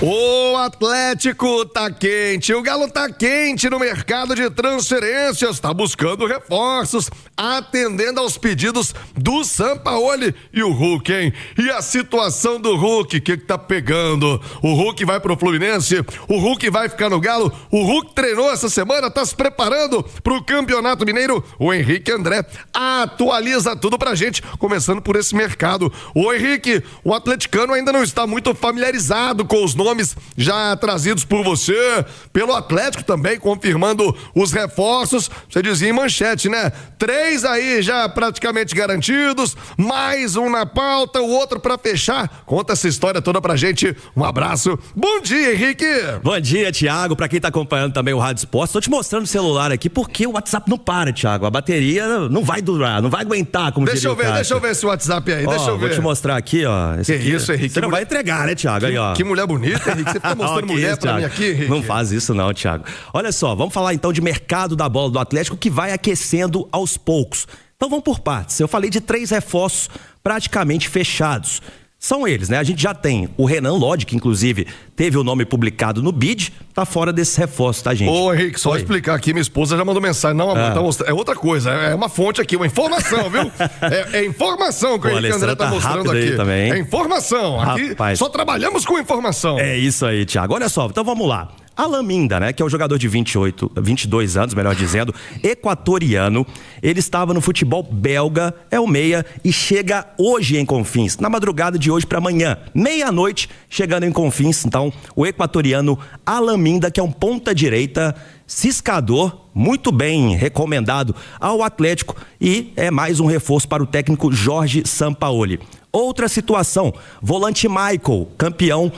O Atlético tá quente, o Galo tá quente no mercado de transferências, tá buscando reforços, atendendo aos pedidos do Sampaoli e o Hulk, hein? E a situação do Hulk, que tá pegando? O Hulk vai pro Fluminense, o Hulk vai ficar no Galo, o Hulk treinou essa semana, tá se preparando pro Campeonato Mineiro. O Henrique André atualiza tudo pra gente, começando por esse mercado. Ô Henrique, o atleticano ainda não está muito familiarizado com os nomes já trazidos por você, pelo Atlético também, confirmando os reforços. Você dizia em manchete, né? 3 aí já praticamente garantidos, mais um na pauta, o outro pra fechar. Conta essa história toda pra gente. Um abraço. Bom dia, Henrique. Bom dia, Thiago. Pra quem tá acompanhando também o Rádio Esporte, tô te mostrando o celular aqui porque o WhatsApp não para, Thiago. A bateria não vai durar, não vai aguentar, como deixa eu ver esse WhatsApp aí, deixa eu ver. Vou te mostrar aqui, ó. Que aqui, isso, Henrique. Você não vai entregar, né, Thiago? Aí, ó. Que mulher bonita, Henrique. Você fica mostrando mulher isso, pra Thiago. mim aqui, Henrique. Não faz isso não, Thiago. Olha só, vamos falar então de mercado da bola do Atlético, que vai aquecendo aos poucos. Então vamos por partes. Eu falei de 3 reforços praticamente fechados. São eles, né? A gente já tem o Renan Lodge, que inclusive teve o nome publicado no BID, tá fora desses reforços, tá, gente? Ô, Henrique, só explicar aqui, minha esposa já mandou mensagem. Não, amor, é outra coisa, é uma fonte aqui, uma informação, viu? É informação que o Henrique André tá mostrando aqui. Também. É informação, aqui Rapaz, só trabalhamos com informação. É isso aí, Thiago. Olha só, então vamos lá. Alan Minda, né, que é um jogador de 22 anos, melhor dizendo, equatoriano. Ele estava no futebol belga, é o meia, e chega hoje em Confins, na madrugada de hoje para amanhã, meia-noite, chegando em Confins. Então, o equatoriano Alan Minda, que é um ponta-direita, ciscador, muito bem recomendado ao Atlético, e é mais um reforço para o técnico Jorge Sampaoli. Outra situação, volante Michael, campeão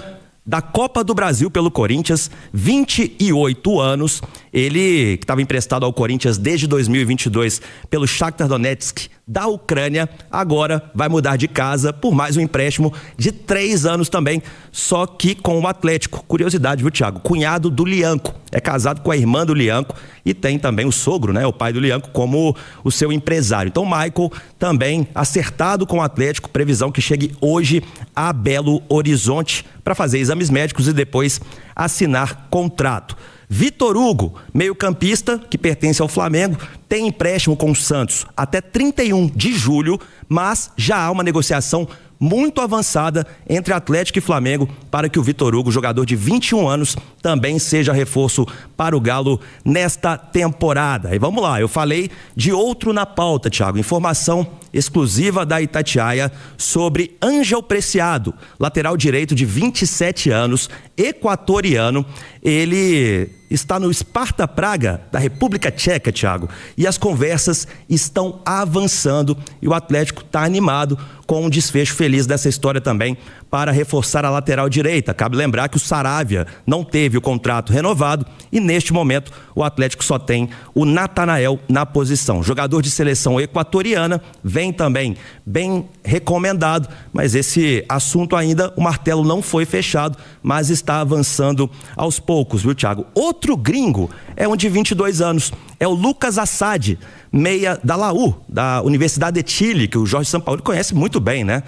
da Copa do Brasil pelo Corinthians, 28 anos, ele que estava emprestado ao Corinthians desde 2022 pelo Shakhtar Donetsk da Ucrânia, agora vai mudar de casa por mais um empréstimo de 3 anos também, só que com o Atlético. Curiosidade, viu, Thiago? Cunhado do Lianco, é casado com a irmã do Lianco e tem também o sogro, né, o pai do Lianco, como o seu empresário. Então, Michael também acertado com o Atlético, previsão que chegue hoje a Belo Horizonte para fazer exames médicos e depois assinar contrato. Vitor Hugo, meio-campista que pertence ao Flamengo, tem empréstimo com o Santos até 31 de julho, mas já há uma negociação muito avançada entre Atlético e Flamengo para que o Vitor Hugo, jogador de 21 anos, também seja reforço para o Galo nesta temporada. E vamos lá, eu falei de outro na pauta, Thiago, informação exclusiva da Itatiaia sobre Ângel Preciado, lateral direito de 27 anos, equatoriano. Ele está no Sparta Praga da República Tcheca, Thiago, e as conversas estão avançando e o Atlético está animado com um desfecho feliz dessa história também para reforçar a lateral direita. Cabe lembrar que o Saravia não teve o contrato renovado e neste momento o Atlético só tem o Natanael na posição. Jogador de seleção equatoriana, vem também bem recomendado, mas esse assunto ainda, o martelo não foi fechado, mas está avançando aos poucos, viu, Thiago? Outro gringo é um de 22 anos, é o Lucas Assad, meia da Laú, da Universidade de Chile, que o Jorge Sampaoli conhece muito bem, né?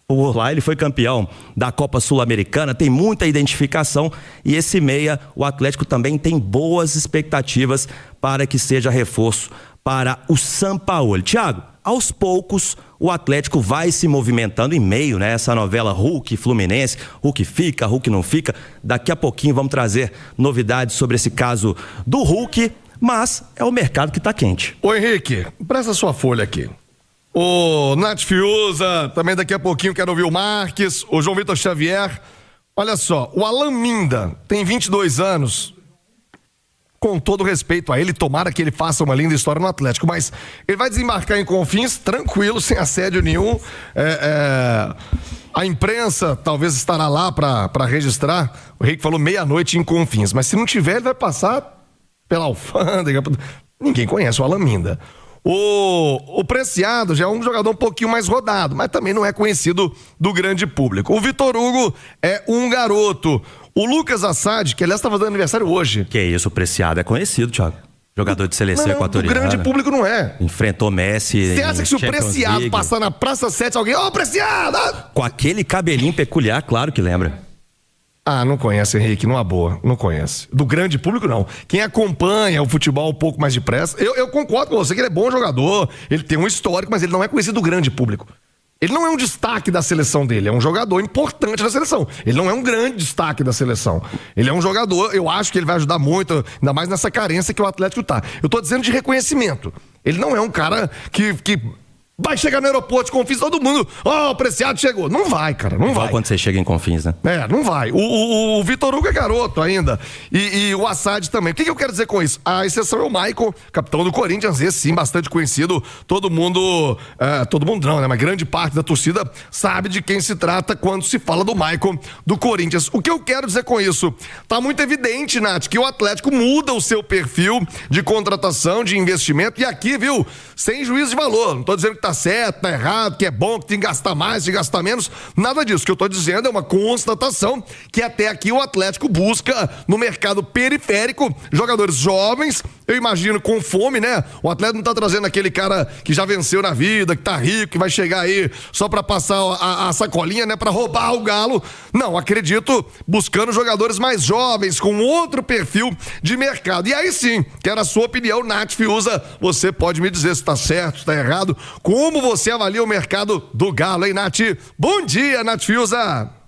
Por lá ele foi campeão da Copa Sul-Americana, tem muita identificação e esse meia, o Atlético também tem boas expectativas para que seja reforço para o Sampaoli. Thiago, aos poucos o Atlético vai se movimentando em meio, né? Essa novela Hulk Fluminense, Hulk fica, Hulk não fica. Daqui a pouquinho vamos trazer novidades sobre esse caso do Hulk, mas é o mercado que está quente. Ô Henrique, presta sua folha aqui. O Nath Fiuza, também daqui a pouquinho quero ouvir o Marques, o João Vitor Xavier. Olha só, o Alan Minda tem 22 anos. Com todo respeito a ele, tomara que ele faça uma linda história no Atlético, mas ele vai desembarcar em Confins tranquilo, sem assédio nenhum. A imprensa talvez estará lá para registrar. O Henrique falou meia-noite em Confins, mas se não tiver, ele vai passar pela alfândega. Ninguém conhece o Alan Minda. O Preciado já é um jogador um pouquinho mais rodado, mas também não é conhecido do grande público. O Vitor Hugo é um garoto. O Lucas Assad, que aliás estava dando aniversário hoje. Que isso, o Preciado é conhecido, Thiago. Jogador de seleção equatoriana. O grande público não é. Enfrentou Messi. Você acha que se o Preciado passar na Praça 7, alguém... Ô, Preciado! Com aquele cabelinho peculiar, claro que lembra. Ah, não conhece, Henrique, numa boa, não conhece. Do grande público, não. Quem acompanha o futebol um pouco mais de pressa, eu concordo com você que ele é bom jogador, ele tem um histórico, mas ele não é conhecido do grande público. Ele não é um destaque da seleção dele, é um jogador importante da seleção. Ele não é um grande destaque da seleção. Ele é um jogador, eu acho que ele vai ajudar muito, ainda mais nessa carência que o Atlético tá. Eu tô dizendo de reconhecimento. Ele não é um cara que vai chegar no aeroporto de Confins, todo mundo, o Preciado chegou. Não vai, cara, não vai. Quando você chega em Confins, né? Não vai. O Vitor Hugo é garoto ainda. E o Assad também. O que eu quero dizer com isso? A exceção é o Maicon, capitão do Corinthians, esse sim, bastante conhecido. Todo mundo não, né? Mas grande parte da torcida sabe de quem se trata quando se fala do Maicon do Corinthians. O que eu quero dizer com isso? Tá muito evidente, Nath, que o Atlético muda o seu perfil de contratação, de investimento. E aqui, viu, sem juízo de valor. Não tô dizendo que tá certo, tá errado, que é bom, que tem que gastar mais, que gastar menos, nada disso. O que eu tô dizendo é uma constatação que até aqui o Atlético busca no mercado periférico jogadores jovens, eu imagino com fome, né? O Atlético não tá trazendo aquele cara que já venceu na vida, que tá rico, que vai chegar aí só pra passar a sacolinha, né? Pra roubar o galo. Não, acredito buscando jogadores mais jovens, com outro perfil de mercado. E aí sim, quero a sua opinião, Nath Fiuza. Você pode me dizer se tá certo, se tá errado. Como você avalia o mercado do galo, hein, Nath? Bom dia, Nath Fiuza!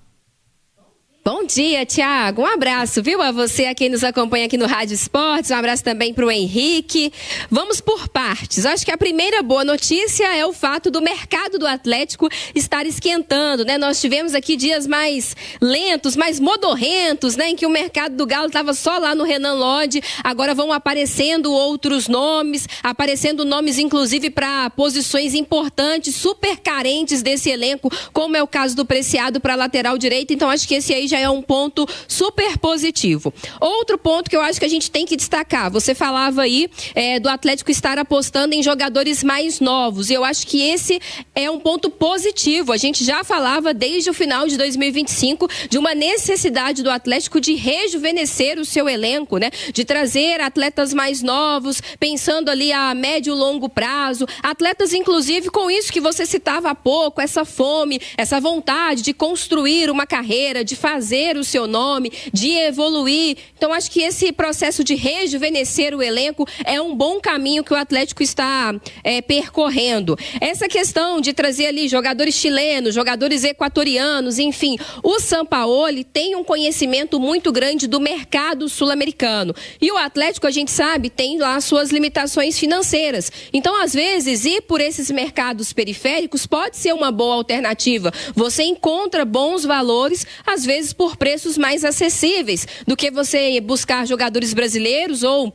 Bom dia, Thiago. Um abraço, viu, a você, a quem nos acompanha aqui no Rádio Esportes. Um abraço também para o Henrique. Vamos por partes. Acho que a primeira boa notícia é o fato do mercado do Atlético estar esquentando, né? Nós tivemos aqui dias mais lentos, mais modorrentos, né? Em que o mercado do Galo estava só lá no Renan Lodge. Agora vão aparecendo outros nomes, aparecendo nomes inclusive para posições importantes, super carentes desse elenco, como é o caso do Preciado para lateral direito. Então acho que esse aí já é um ponto super positivo. Outro ponto que eu acho que a gente tem que destacar, você falava aí do Atlético estar apostando em jogadores mais novos, e eu acho que esse é um ponto positivo. A gente já falava desde o final de 2025 de uma necessidade do Atlético de rejuvenescer o seu elenco, né? De trazer atletas mais novos, pensando ali a médio e longo prazo, atletas inclusive com isso que você citava há pouco, essa fome, essa vontade de construir uma carreira, de fazer o seu nome, de evoluir. Então acho que esse processo de rejuvenescer o elenco é um bom caminho que o Atlético está percorrendo. Essa questão de trazer ali jogadores chilenos, jogadores equatorianos, enfim, o Sampaoli tem um conhecimento muito grande do mercado sul-americano. E o Atlético, a gente sabe, tem lá suas limitações financeiras. Então, às vezes, ir por esses mercados periféricos pode ser uma boa alternativa. Você encontra bons valores, às vezes por preços mais acessíveis do que você buscar jogadores brasileiros ou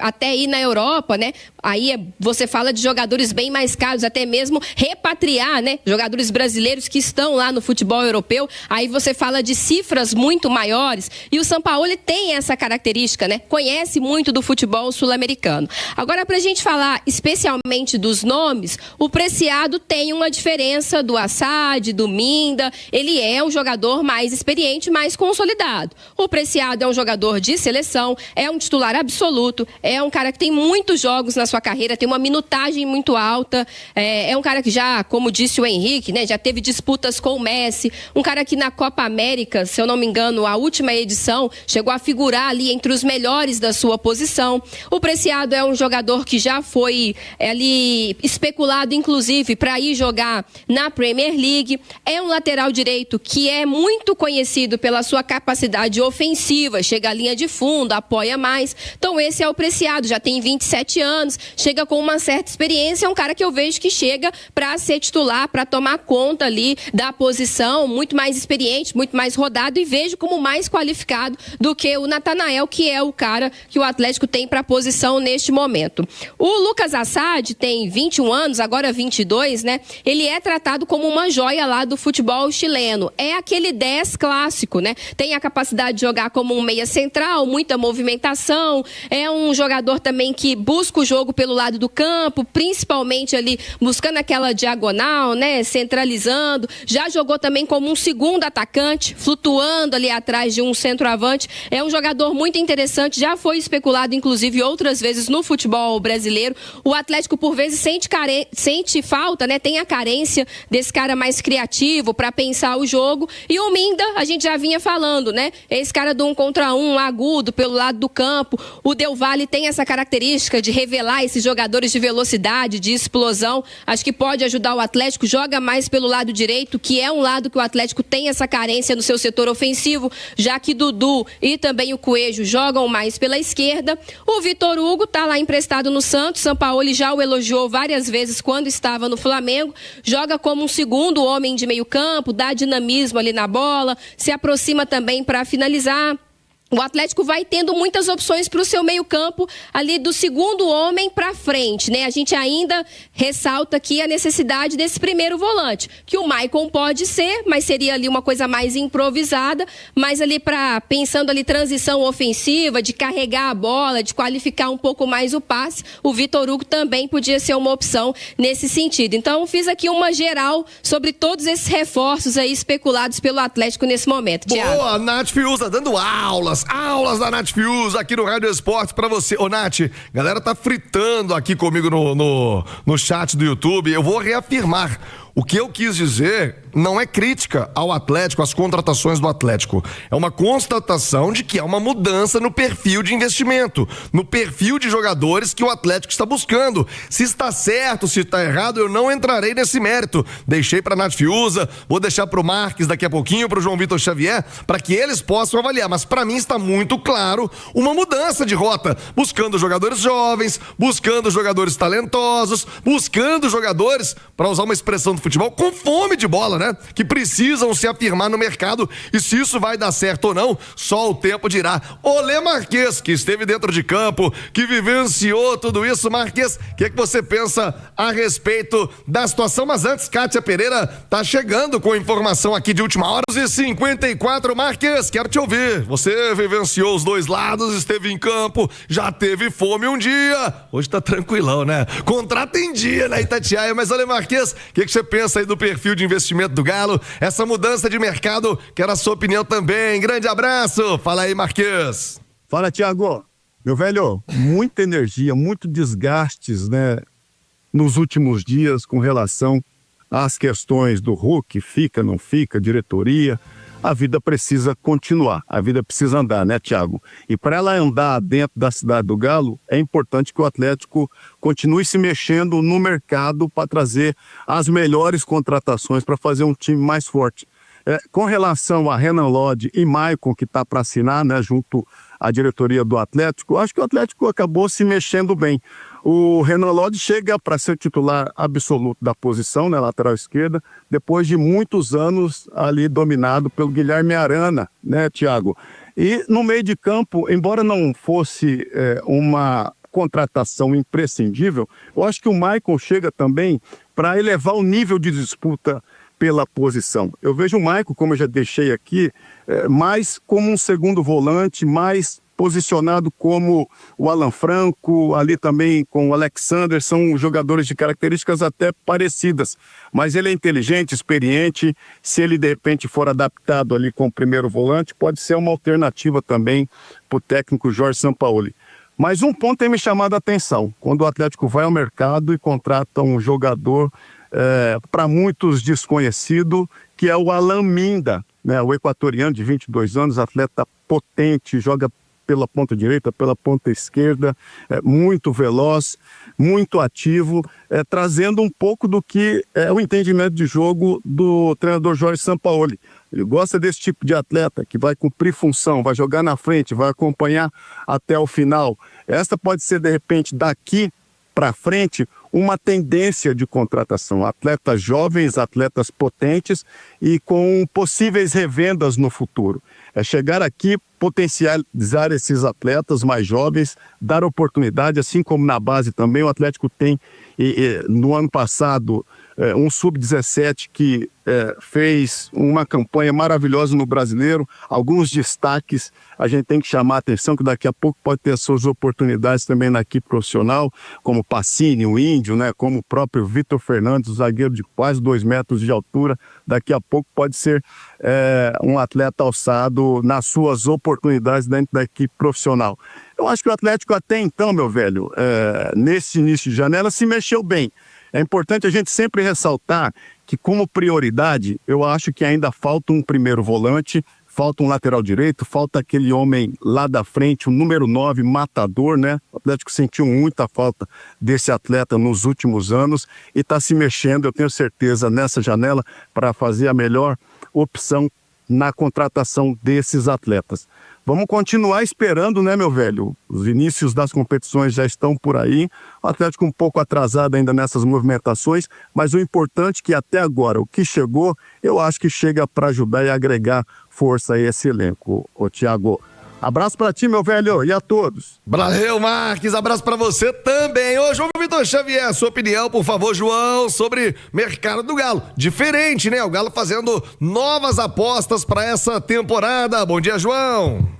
até ir na Europa, né? Aí você fala de jogadores bem mais caros, até mesmo repatriar, né? Jogadores brasileiros que estão lá no futebol europeu, aí você fala de cifras muito maiores, e o Sampaoli tem essa característica, né? Conhece muito do futebol sul-americano. Agora, pra gente falar especialmente dos nomes, o Preciado tem uma diferença do Assad, do Minda, ele é um jogador mais experiente, mais consolidado. O Preciado é um jogador de seleção, é um titular absoluto, é um cara que tem muitos jogos na sua carreira, tem uma minutagem muito alta, é um cara que já, como disse o Henrique, né, já teve disputas com o Messi, um cara que na Copa América, se eu não me engano, a última edição, chegou a figurar ali entre os melhores da sua posição. O Preciado é um jogador que já foi ali especulado, inclusive, para ir jogar na Premier League. É um lateral direito que é muito conhecido pela sua capacidade ofensiva, chega à linha de fundo, apoia mais. Então esse é o Preciado, já tem 27 anos, chega com uma certa experiência, é um cara que eu vejo que chega para ser titular, para tomar conta ali da posição, muito mais experiente, muito mais rodado, e vejo como mais qualificado do que o Natanael, que é o cara que o Atlético tem para a posição neste momento. O Lucas Assad tem 21 anos, agora 22, né? Ele é tratado como uma joia lá do futebol chileno. É aquele 10 clássico, né? Tem a capacidade de jogar como um meia central, muita movimentação, é um jogador também que busca o jogo jogo pelo lado do campo, principalmente ali buscando aquela diagonal, né, centralizando. Já jogou também como um segundo atacante, flutuando ali atrás de um centroavante. É um jogador muito interessante, já foi especulado inclusive outras vezes no futebol brasileiro. O Atlético por vezes sente falta, né, tem a carência desse cara mais criativo para pensar o jogo. E o Minda, a gente já vinha falando, né, esse cara do 1 contra 1, agudo pelo lado do campo. O Del Valle tem essa característica de revelar esses jogadores de velocidade, de explosão. Acho que pode ajudar o Atlético, joga mais pelo lado direito, que é um lado que o Atlético tem essa carência no seu setor ofensivo, já que Dudu e também o Coelho jogam mais pela esquerda. O Vitor Hugo tá lá emprestado no Santos, Sampaoli já o elogiou várias vezes quando estava no Flamengo, joga como um segundo homem de meio campo, dá dinamismo ali na bola, se aproxima também para finalizar. O Atlético vai tendo muitas opções para o seu meio-campo, ali do segundo homem para frente, né? A gente ainda ressalta aqui a necessidade desse primeiro volante, que o Maicon pode ser, mas seria ali uma coisa mais improvisada, mas ali pensando ali transição ofensiva, de carregar a bola, de qualificar um pouco mais o passe, o Vitor Hugo também podia ser uma opção nesse sentido. Então, fiz aqui uma geral sobre todos esses reforços aí especulados pelo Atlético nesse momento. Thiago. Boa, Nath Fiuza dando aulas da Nath Fiuza aqui no Rádio Esporte pra você. Ô, Nath, galera tá fritando aqui comigo no chat do YouTube. Eu vou reafirmar. O que eu quis dizer não é crítica ao Atlético, às contratações do Atlético. É uma constatação de que há uma mudança no perfil de investimento, no perfil de jogadores que o Atlético está buscando. Se está certo, se está errado, eu não entrarei nesse mérito. Deixei para Nath Fiuza, vou deixar para o Marques daqui a pouquinho, para o João Vitor Xavier, para que eles possam avaliar. Mas para mim está muito claro uma mudança de rota, buscando jogadores jovens, buscando jogadores talentosos, buscando jogadores, para usar uma expressão do futebol, com fome de bola, né? Que precisam se afirmar no mercado, e se isso vai dar certo ou não, só o tempo dirá. Olê Marques, que esteve dentro de campo, que vivenciou tudo isso. Marques, o que você pensa a respeito da situação? Mas antes, Kátia Pereira tá chegando com informação aqui de última hora. 54, Marques, quero te ouvir. Você vivenciou os dois lados, esteve em campo, já teve fome um dia, hoje tá tranquilão, né? Contrato em dia na Itatiaia. Mas olha, Marques, o que você pensa aí do perfil de investimento do Galo, essa mudança de mercado? Quero a sua opinião também. Grande abraço. Fala aí, Marques. Fala, Thiago. Meu velho, muita energia, muito desgastes, né, nos últimos dias com relação às questões do Hulk, fica, não fica, diretoria. A vida precisa continuar, a vida precisa andar, né, Thiago? E para ela andar dentro da cidade do Galo, é importante que o Atlético continue se mexendo no mercado para trazer as melhores contratações para fazer um time mais forte. Com relação a Renan Lodge e Maicon, que está para assinar, né, junto à diretoria do Atlético, acho que o Atlético acabou se mexendo bem. O Renan Lodge chega para ser titular absoluto da posição, né, lateral esquerda, depois de muitos anos ali dominado pelo Guilherme Arana, né, Thiago? E no meio de campo, embora não fosse uma contratação imprescindível, eu acho que o Maicon chega também para elevar o nível de disputa pela posição. Eu vejo o Maicon, como eu já deixei aqui, mais como um segundo volante, mais posicionado como o Alan Franco, ali também com o Alexander, são jogadores de características até parecidas, mas ele é inteligente, experiente, se ele de repente for adaptado ali com o primeiro volante, pode ser uma alternativa também para o técnico Jorge Sampaoli. Mas um ponto tem me chamado a atenção, quando o Atlético vai ao mercado e contrata um jogador para muitos desconhecido, que é o Alan Minda, né? O equatoriano de 22 anos, atleta potente, joga pela ponta direita, pela ponta esquerda, muito veloz, muito ativo, trazendo um pouco do que é o entendimento de jogo do treinador Jorge Sampaoli. Ele gosta desse tipo de atleta que vai cumprir função, vai jogar na frente, vai acompanhar até o final. Essa pode ser, de repente, daqui para frente, uma tendência de contratação. Atletas jovens, atletas potentes e com possíveis revendas no futuro. É chegar aqui, potencializar esses atletas mais jovens, dar oportunidade, assim como na base também. O Atlético tem, no ano passado, um sub-17 que fez uma campanha maravilhosa no Brasileiro, alguns destaques, a gente tem que chamar a atenção que daqui a pouco pode ter as suas oportunidades também na equipe profissional, como Pacini, o Índio, né, como o próprio Vitor Fernandes, o zagueiro de quase 2 metros de altura, daqui a pouco pode ser um atleta alçado nas suas oportunidades dentro da equipe profissional. Eu acho que o Atlético até então, meu velho, nesse início de janela se mexeu bem. É importante a gente sempre ressaltar que, como prioridade, eu acho que ainda falta um primeiro volante, falta um lateral direito, falta aquele homem lá da frente, o número 9, matador, né? O Atlético sentiu muita falta desse atleta nos últimos anos e está se mexendo, eu tenho certeza, nessa janela para fazer a melhor opção na contratação desses atletas. Vamos continuar esperando, né, meu velho? Os inícios das competições já estão por aí. O Atlético um pouco atrasado ainda nessas movimentações, mas o importante é que até agora, o que chegou, eu acho que chega para ajudar e agregar força a esse elenco, ô Thiago. Abraço para ti, meu velho, e a todos. Valeu, Marques, abraço para você também. Ô, João Vitor Xavier, sua opinião, por favor, João, sobre mercado do Galo. Diferente, né? O Galo fazendo novas apostas para essa temporada. Bom dia, João.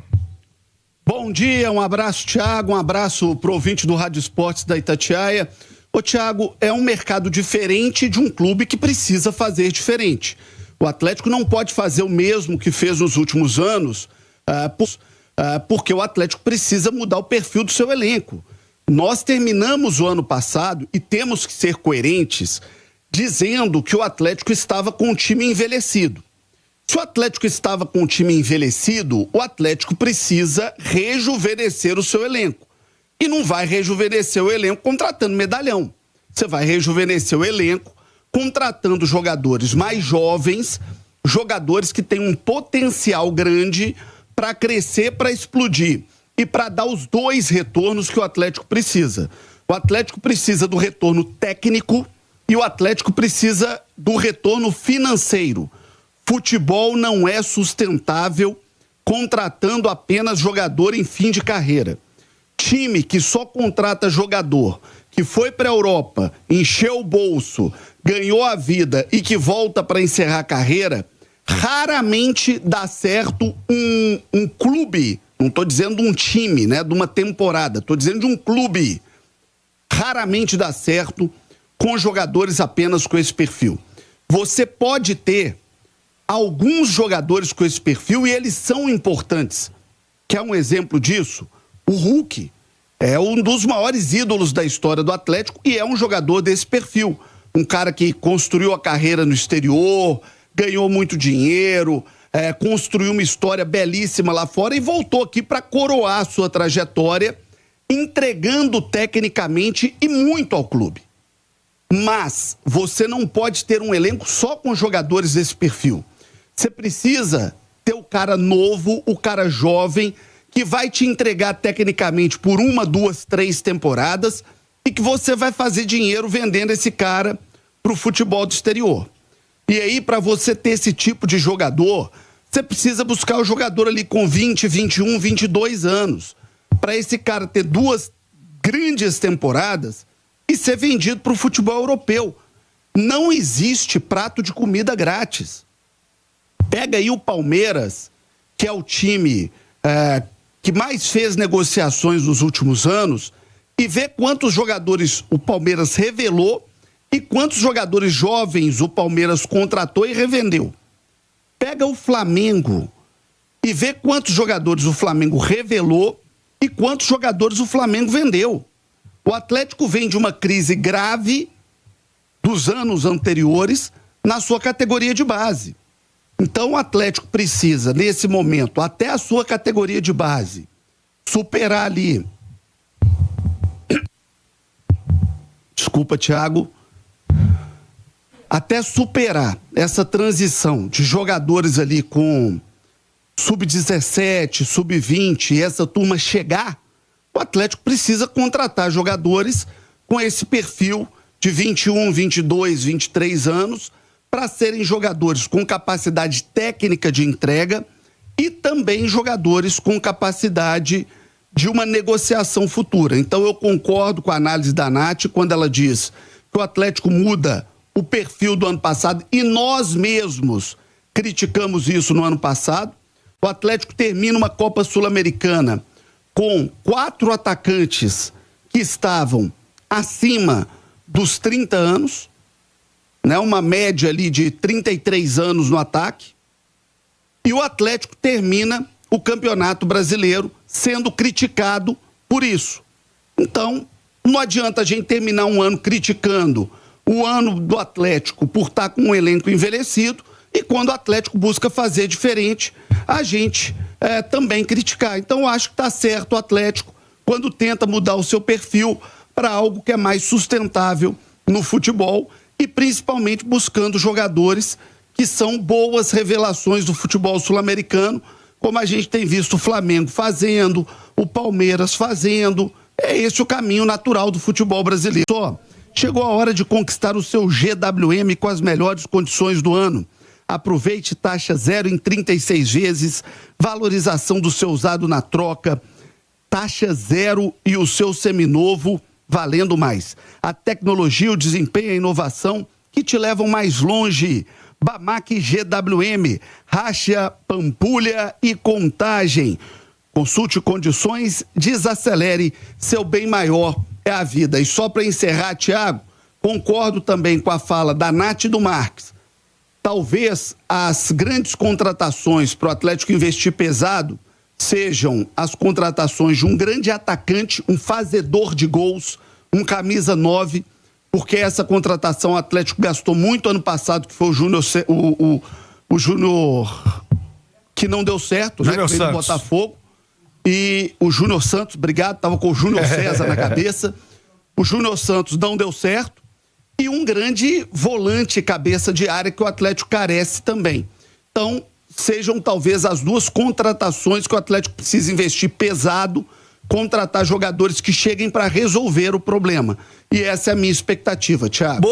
Bom dia, um abraço, Thiago, um abraço pro ouvinte do Rádio Esportes da Itatiaia. Ô, Thiago, é um mercado diferente de um clube que precisa fazer diferente. O Atlético não pode fazer o mesmo que fez nos últimos anos, porque o Atlético precisa mudar o perfil do seu elenco. Nós terminamos o ano passado e temos que ser coerentes dizendo que o Atlético estava com um time envelhecido. Se o Atlético estava com um time envelhecido, o Atlético precisa rejuvenescer o seu elenco. E não vai rejuvenescer o elenco contratando medalhão. Você vai rejuvenescer o elenco contratando jogadores mais jovens, jogadores que têm um potencial grande para crescer, para explodir e para dar os 2 retornos que o Atlético precisa. O Atlético precisa do retorno técnico e o Atlético precisa do retorno financeiro. Futebol não é sustentável contratando apenas jogador em fim de carreira. Time que só contrata jogador que foi para a Europa, encheu o bolso, ganhou a vida e que volta para encerrar a carreira, raramente dá certo um clube, não estou dizendo um time, né, de uma temporada, estou dizendo de um clube. Raramente dá certo com jogadores apenas com esse perfil. Você pode ter alguns jogadores com esse perfil e eles são importantes. Quer um exemplo disso? O Hulk é um dos maiores ídolos da história do Atlético e é um jogador desse perfil. Um cara que construiu a carreira no exterior, ganhou muito dinheiro, construiu uma história belíssima lá fora e voltou aqui para coroar a sua trajetória, entregando tecnicamente e muito ao clube. Mas você não pode ter um elenco só com jogadores desse perfil. Você precisa ter o cara novo, o cara jovem, que vai te entregar tecnicamente por 1, 2, 3 temporadas e que você vai fazer dinheiro vendendo esse cara pro futebol do exterior. E aí, para você ter esse tipo de jogador, você precisa buscar o jogador ali com 20, 21, 22 anos. Para esse cara ter 2 grandes temporadas e ser vendido pro futebol europeu. Não existe prato de comida grátis. Pega aí o Palmeiras, que é o time que mais fez negociações nos últimos anos, e vê quantos jogadores o Palmeiras revelou e quantos jogadores jovens o Palmeiras contratou e revendeu. Pega o Flamengo e vê quantos jogadores o Flamengo revelou e quantos jogadores o Flamengo vendeu. O Atlético vem de uma crise grave dos anos anteriores na sua categoria de base. Então o Atlético precisa, nesse momento, até a sua categoria de base, superar ali. Desculpa, Thiago. Até superar essa transição de jogadores ali com sub-17, sub-20 e essa turma chegar, o Atlético precisa contratar jogadores com esse perfil de 21, 22, 23 anos para serem jogadores com capacidade técnica de entrega e também jogadores com capacidade de uma negociação futura. Então eu concordo com a análise da Nath quando ela diz que o Atlético muda o perfil do ano passado, e nós mesmos criticamos isso no ano passado. O Atlético termina uma Copa Sul-Americana com 4 atacantes que estavam acima dos 30 anos, né? Uma média ali de 33 anos no ataque. E o Atlético termina o Campeonato Brasileiro sendo criticado por isso. Então, não adianta a gente terminar um ano criticando o ano do Atlético por estar com um elenco envelhecido, e quando o Atlético busca fazer diferente, a gente também criticar. Então, eu acho que está certo o Atlético quando tenta mudar o seu perfil para algo que é mais sustentável no futebol, e principalmente buscando jogadores que são boas revelações do futebol sul-americano, como a gente tem visto o Flamengo fazendo, o Palmeiras fazendo. É esse o caminho natural do futebol brasileiro. Só chegou a hora de conquistar o seu GWM com as melhores condições do ano. Aproveite taxa 0 em 36 vezes, valorização do seu usado na troca, taxa 0 e o seu seminovo valendo mais. A tecnologia, o desempenho e a inovação que te levam mais longe. Bamac GWM, racha, pampulha e contagem. Consulte condições, desacelere, seu bem maior é a vida. E só para encerrar, Thiago, concordo também com a fala da Nath e do Marques. Talvez as grandes contratações para o Atlético investir pesado sejam as contratações de um grande atacante, um fazedor de gols, um camisa 9, porque essa contratação o Atlético gastou muito ano passado, que foi o Júnior, o Júnior que não deu certo, né? Que veio do Botafogo. E o Júnior Santos, obrigado, estava com o Júnior César na cabeça. O Júnior Santos não deu certo. E um grande volante cabeça de área que o Atlético carece também. Então, sejam talvez as duas contratações que o Atlético precisa investir pesado, contratar jogadores que cheguem para resolver o problema. E essa é a minha expectativa, Thiago.